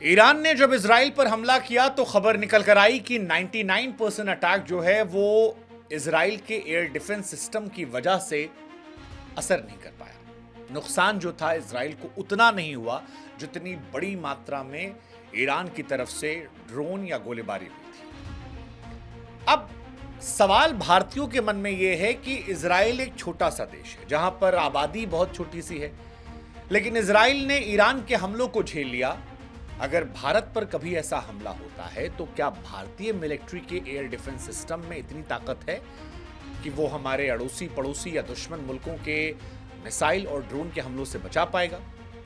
Iran ने जब Israel पर हमला किया तो खबर निकल कर आई कि 99% अटैक जो है वो इजराइल के एयर डिफेंस सिस्टम की वजह से असर नहीं कर पाया। नुकसान जो था इजराइल को उतना नहीं हुआ जितनी बड़ी मात्रा में ईरान की तरफ से ड्रोन या गोलीबारी हुई थी। अब सवाल भारतीयों के मन में यह है कि इजराइल एक छोटा सा देश है जहां पर आबादी बहुत छोटी सी है, लेकिन इजराइल ने ईरान के हमलों को झेल लिया। अगर भारत पर कभी ऐसा हमला होता है तो क्या भारतीय मिलिट्री के एयर डिफेंस सिस्टम में इतनी ताकत है कि वो हमारे अड़ोसी पड़ोसी या दुश्मन मुल्कों के मिसाइल और ड्रोन के हमलों से बचा पाएगा?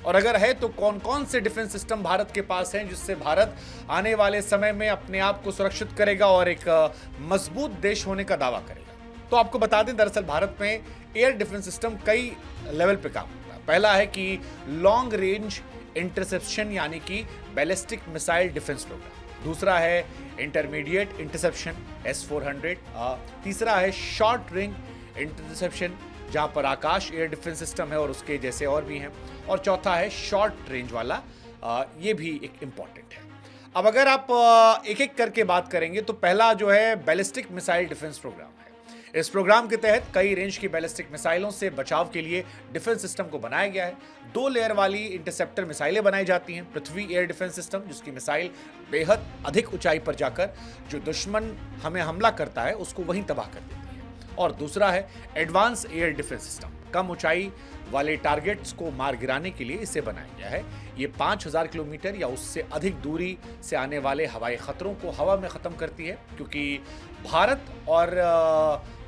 और अगर है तो कौन कौन से डिफेंस सिस्टम भारत के पास हैं जिससे भारत आने वाले समय में अपने आप को सुरक्षित करेगा और एक मजबूत देश होने का दावा करेगा? तो आपको बता दें, दरअसल भारत में एयर डिफेंस सिस्टम कई लेवल पे काम करता है। पहला है कि लॉन्ग रेंज इंटरसेप्शन यानी कि बैलिस्टिक मिसाइल डिफेंस प्रोग्राम। दूसरा है इंटरमीडिएट इंटरसेप्शन S-400। तीसरा है शॉर्ट रेंज इंटरसेप्शन जहां पर आकाश एयर डिफेंस सिस्टम है और उसके जैसे और भी हैं। और चौथा है शॉर्ट रेंज वाला, ये भी एक इंपॉर्टेंट है। अब अगर आप एक एक करके बात करेंगे तो पहला जो है बैलिस्टिक मिसाइल डिफेंस प्रोग्राम है। इस प्रोग्राम के तहत कई रेंज की बैलिस्टिक मिसाइलों से बचाव के लिए डिफेंस सिस्टम को बनाया गया है। 2 लेयर वाली इंटरसेप्टर मिसाइलें बनाई जाती हैं। पृथ्वी एयर डिफेंस सिस्टम, जिसकी मिसाइल बेहद अधिक ऊंचाई पर जाकर जो दुश्मन हमें हमला करता है उसको वहीं तबाह कर देती है। और दूसरा है एडवांस एयर डिफेंस सिस्टम। कम ऊंचाई वाले टारगेट्स को मार गिराने के लिए इसे बनाया गया है। ये 5000 किलोमीटर या उससे अधिक दूरी से आने वाले हवाई खतरों को हवा में खत्म करती है। क्योंकि भारत और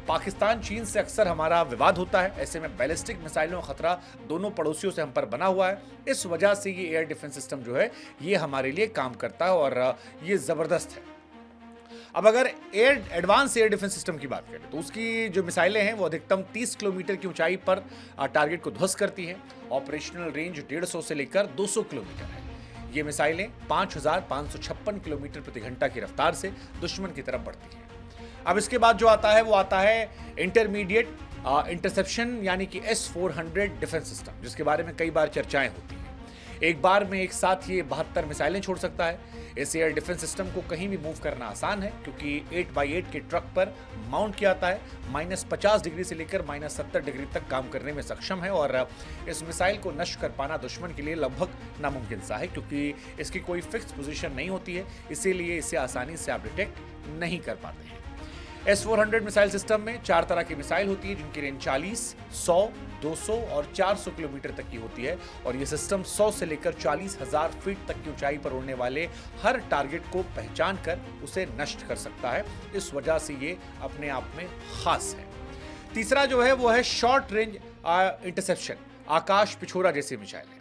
पाकिस्तान चीन से अक्सर हमारा विवाद होता है, ऐसे में बैलिस्टिक मिसाइलों का खतरा दोनों पड़ोसियों से हम पर बना हुआ है। इस वजह से ये एयर डिफेंस सिस्टम जो है ये हमारे लिए काम करता है और ये जबरदस्त है। अब अगर एडवांस एयर डिफेंस सिस्टम की बात करें तो उसकी जो मिसाइलें हैं वो अधिकतम 30 किलोमीटर की ऊंचाई पर टारगेट को ध्वस्त करती हैं। ऑपरेशनल रेंज 150 से लेकर 200 किलोमीटर है। ये मिसाइलें 5556 किलोमीटर प्रति घंटा की रफ्तार से दुश्मन की तरफ बढ़ती हैं। अब इसके बाद जो आता है वो आता है इंटरमीडिएट इंटरसेप्शन यानी कि S-400 डिफेंस सिस्टम, जिसके बारे में कई बार चर्चाएं होती हैं। एक बार में एक साथ ये 72 मिसाइलें छोड़ सकता है। इस एयर डिफेंस सिस्टम को कहीं भी मूव करना आसान है क्योंकि 8x8 के ट्रक पर माउंट किया जाता है। -50 डिग्री से लेकर -70 डिग्री तक काम करने में सक्षम है और इस मिसाइल को नष्ट कर पाना दुश्मन के लिए लगभग नामुमकिन सा है क्योंकि इसकी कोई फिक्स पोजीशन नहीं होती है, इसीलिए इसे आसानी से आप डिटेक्ट नहीं कर पाते हैं। S-400 मिसाइल सिस्टम में 4 तरह की मिसाइल होती है जिनकी रेंज 40, 100, 200 और 400 किलोमीटर तक की होती है और यह सिस्टम 100 से लेकर 40,000 फीट तक की ऊंचाई पर उड़ने वाले हर टारगेट को पहचान कर उसे नष्ट कर सकता है। इस वजह से ये अपने आप में खास है। तीसरा जो है वो है शॉर्ट रेंज इंटरसेप्शन, आकाश पिछोरा जैसी मिसाइल है।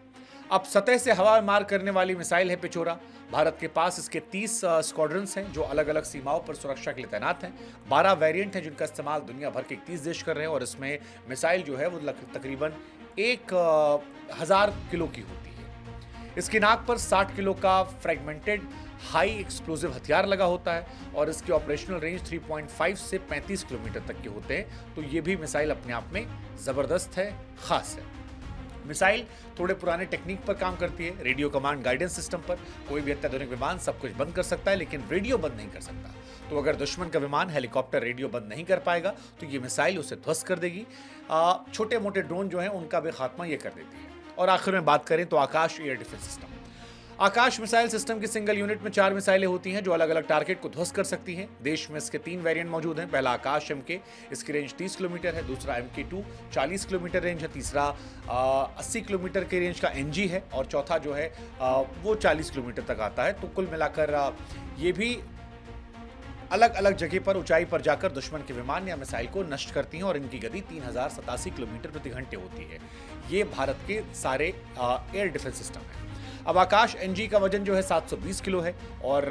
अब सतह से हवा में मार करने वाली मिसाइल है पिछोरा। भारत के पास इसके 30 स्क्वाड्रंस हैं जो अलग अलग सीमाओं पर सुरक्षा के लिए तैनात हैं। 12 वेरिएंट हैं जिनका इस्तेमाल दुनिया भर के 31 देश कर रहे हैं और इसमें मिसाइल जो है वो तकरीबन 1000 किलो की होती है। इसकी नाक पर 60 किलो का फ्रेगमेंटेड हाई एक्सप्लोजिव हथियार लगा होता है और इसकी ऑपरेशनल रेंज 3.5 से 35 किलोमीटर तक के होते हैं। तो ये भी मिसाइल अपने आप में जबरदस्त है, खास है। मिसाइल थोड़े पुराने टेक्निक पर काम करती है, रेडियो कमांड गाइडेंस सिस्टम पर। कोई भी अत्याधुनिक विमान सब कुछ बंद कर सकता है लेकिन रेडियो बंद नहीं कर सकता। तो अगर दुश्मन का विमान हेलीकॉप्टर रेडियो बंद नहीं कर पाएगा तो ये मिसाइल उसे ध्वस्त कर देगी। छोटे मोटे ड्रोन जो हैं उनका भी खात्मा ये कर देती है। और आखिर में बात करें तो आकाश एयर डिफेंस सिस्टम। आकाश मिसाइल सिस्टम की सिंगल यूनिट में 4 मिसाइलें होती हैं जो अलग अलग टारगेट को ध्वस्त कर सकती हैं। देश में इसके 3 वेरिएंट मौजूद हैं। पहला आकाश MK, इसकी रेंज 30 किलोमीटर है। दूसरा MK2 40 किलोमीटर रेंज है। तीसरा 80 किलोमीटर के रेंज का NG है और चौथा जो है वो 40 किलोमीटर तक आता है। तो कुल मिलाकर ये भी अलग अलग जगह पर ऊंचाई पर जाकर दुश्मन के विमान या मिसाइल को नष्ट करती हैं और इनकी गति 3087 किलोमीटर प्रति घंटे होती है। ये भारत के सारे एयर डिफेंस सिस्टम हैं। अब आकाश NG का वजन जो है 720 किलो है और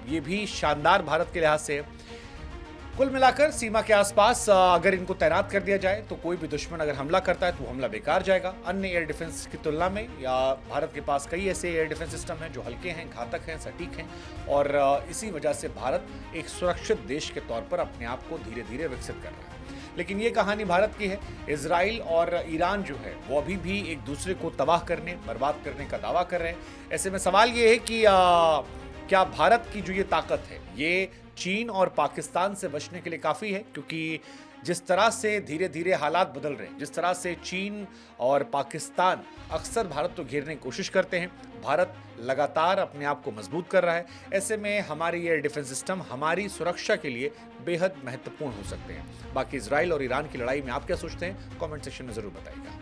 ये भी शानदार भारत के लिहाज से है। कुल मिलाकर सीमा के आसपास अगर इनको तैनात कर दिया जाए तो कोई भी दुश्मन अगर हमला करता है तो हमला बेकार जाएगा। अन्य एयर डिफेंस की तुलना में या भारत के पास कई ऐसे एयर डिफेंस सिस्टम हैं जो हल्के हैं, घातक हैं, सटीक हैं और इसी वजह से भारत एक सुरक्षित देश के तौर पर अपने आप को धीरे धीरे विकसित कर रहा है। लेकिन ये कहानी भारत की है। इजराइल और ईरान जो है वो अभी भी एक दूसरे को तबाह करने, बर्बाद करने का दावा कर रहे हैं। ऐसे में सवाल ये है कि क्या भारत की जो ये ताकत है ये चीन और पाकिस्तान से बचने के लिए काफ़ी है? क्योंकि जिस तरह से धीरे धीरे हालात बदल रहे हैं, जिस तरह से चीन और पाकिस्तान अक्सर भारत को घेरने की कोशिश करते हैं, भारत लगातार अपने आप को मजबूत कर रहा है। ऐसे में हमारी एयर डिफेंस सिस्टम हमारी सुरक्षा के लिए बेहद महत्वपूर्ण हो सकते हैं। बाकी इजराइल और ईरान की लड़ाई में आप क्या सोचते हैं? कमेंट सेक्शन में जरूर बताइएगा।